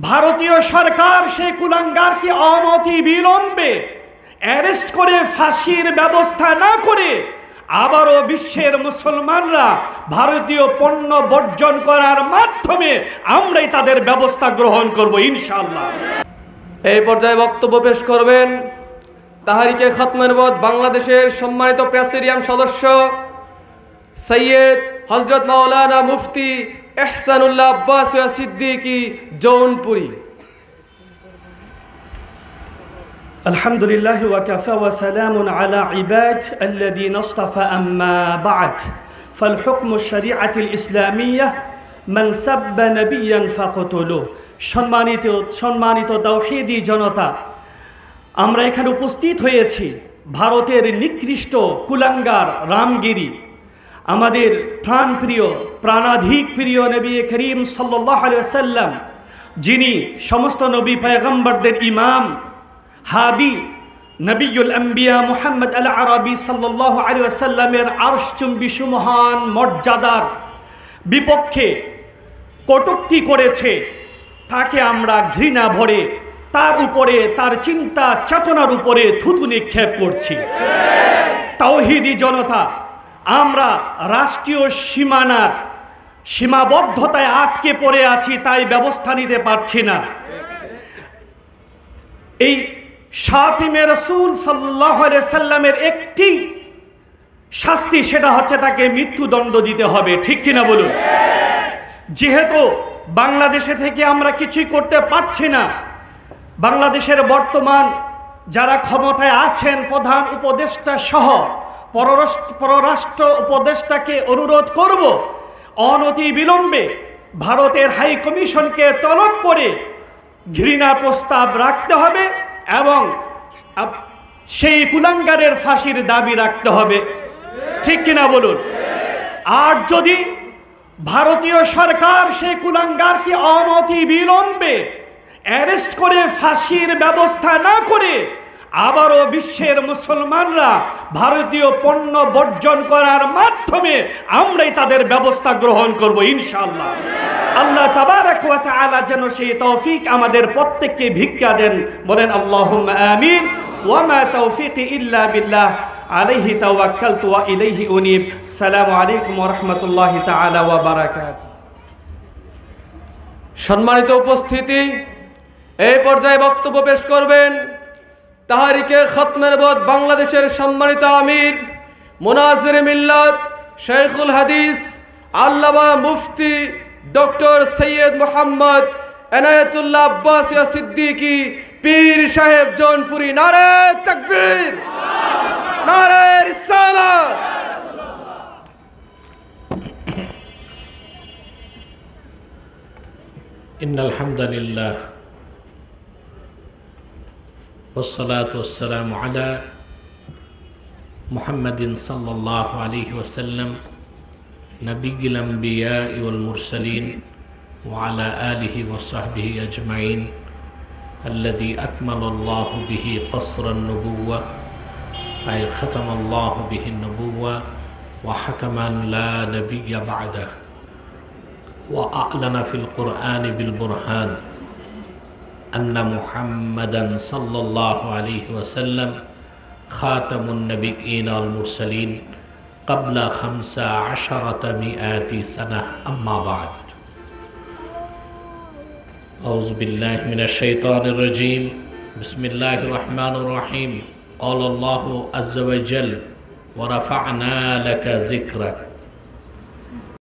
ভারতীয় সরকার সেই কুলাঙ্গারকে অনতি বিলম্বে অ্যারেস্ট করে ফাঁসির ব্যবস্থা না করে আবারও বিশ্বের মুসলমানরা ভারতীয় পণ্য বর্জন করার মাধ্যমে আমরাই তাদের ব্যবস্থা গ্রহণ করব ইনশাআল্লাহ। এই পর্যায়ে বক্তব্য পেশ করবেন তাহরিকে খতমে নবুয়ত বাংলাদেশের সম্মানিত প্রেসিডিয়াম সদস্য সৈয়দ হযরত মাওলানা মুফতি এহসানুল্লাহ আব্বাসী সিদ্দিকী জৌনপুরী। আলহামদুলিল্লাহি ওয়া কাফা ওয়া সালামুন আলা ইবাদ আল্লাযীনা ইসতাফা আম্মা বা'দ ফাল হুকমু শরীআতিল ইসলামিয়্যাহ মান সাব্বা নাবিয়্যান ফাকতুলু। সম্মানিত তাওহীদি জনতা, আমরা এখানে উপস্থিত হয়েছি ভারতের নিকৃষ্ট কুলাঙ্গার রামগিরি, আমাদের প্রাণপ্রিয় প্রাণাধিক প্রিয় নবী করিম সাল্লাল্লাহু আলাইহি ওয়াসাল্লাম, যিনি সমস্ত নবী পয়গম্বরদের ইমাম, হাদি, নবিয়ুল আম্বিয়া মুহাম্মদ আল আরবি সাল্লাল্লাহু আলাইহি ওয়াসাল্লামের আরশচুম্বী সুমহান মর্যাদার বিপক্ষে কটূক্তি করেছে, তাকে আমরা ঘৃণা ভরে তার উপরে, তার চিন্তা চেতনার উপরে থুতু নিক্ষেপ করছি। তাওহীদি জনতা, আমরা রাষ্ট্রীয় সীমানার সীমাবদ্ধতায় আটকে পড়ে আছি, তাই ব্যবস্থা নিতে পারছি না। এই শাতিমে রাসূল সাল্লাল্লাহু আলাইহি সাল্লামের একটি শাস্তি, সেটা হচ্ছে তাকে মৃত্যুদণ্ড দিতে হবে, ঠিক কিনা বলুন? যেহেতু বাংলাদেশে থেকে আমরা কিছুই করতে পারছি না, বাংলাদেশের বর্তমান যারা ক্ষমতায় আছেন, প্রধান উপদেষ্টা সহ পররাষ্ট্র উপদেষ্টাকে অনুরোধ করব অনতি বিলম্বে ভারতের হাই কমিশনকে তলব করে ঘৃণা প্রস্তাব রাখতে হবে এবং সেই কুলাঙ্গারের ফাঁসির দাবি রাখতে হবে, ঠিক কিনা বলুন? আর যদি ভারতীয় সরকার সেই কুলাঙ্গারকে অনতি বিলম্বে অ্যারেস্ট করে ফাঁসির ব্যবস্থা না করে আবারও বিশ্বের মুসলমানরা ভারতীয় পণ্য বর্জন করার মাধ্যমে আমরাই তাদের ব্যবস্থা গ্রহণ করব ইনশাআল্লাহ। আল্লাহ তাবারাক ওয়া তাআলা যেন সেই তৌফিক আমাদের প্রত্যেককে ভিক্ষা দেন, বলেন আল্লাহুম্মা আমিন। ওয়া মা তাওফীকি ইল্লা বিল্লাহ, আলাইহি তাওয়াক্কালতু ওয়া ইলাইহি উনীব। আসসালামু আলাইকুম ওয়া রাহমাতুল্লাহি তাআলা ওয়া বারাকাতুহু। সম্মানিত উপস্থিতি, এই পর্যায়ে বক্তব্য পেশ করবেন তাহরিকে খতমে নবুয়ত বাংলাদেশের সম্মানিত আমির মুনাজির মিল্লাত শাইখুল হাদিস আল্লামা মুফতি ডক্টর সৈয়দ মুহাম্মদ এনায়েতুল্লাহ আব্বাসী সিদ্দিকী পীর সাহেব জৌনপুরী। নারে তাকবীর, নারে রিসালাত। ইন্নাল হামদুলিল্লাহ والصلاة والسلام على محمد صلى الله عليه وسلم نبي الأنبياء والمرسلين وعلى آله وصحبه أجمعين الذي أكمل الله به قصر النبوة أي ختم الله به النبوة وحكما لا نبي بعده وأعلن في القرآن بالبرهان أن محمدًا صلى الله عليه وسلم خاتم النبيين والمرسلين قبل 1500 سنة. أما بعد، أعوذ بالله من الشيطان الرجيم. بسم الله الرحمن الرحيم. قال الله عز وجل ورفعنا لك ذكرك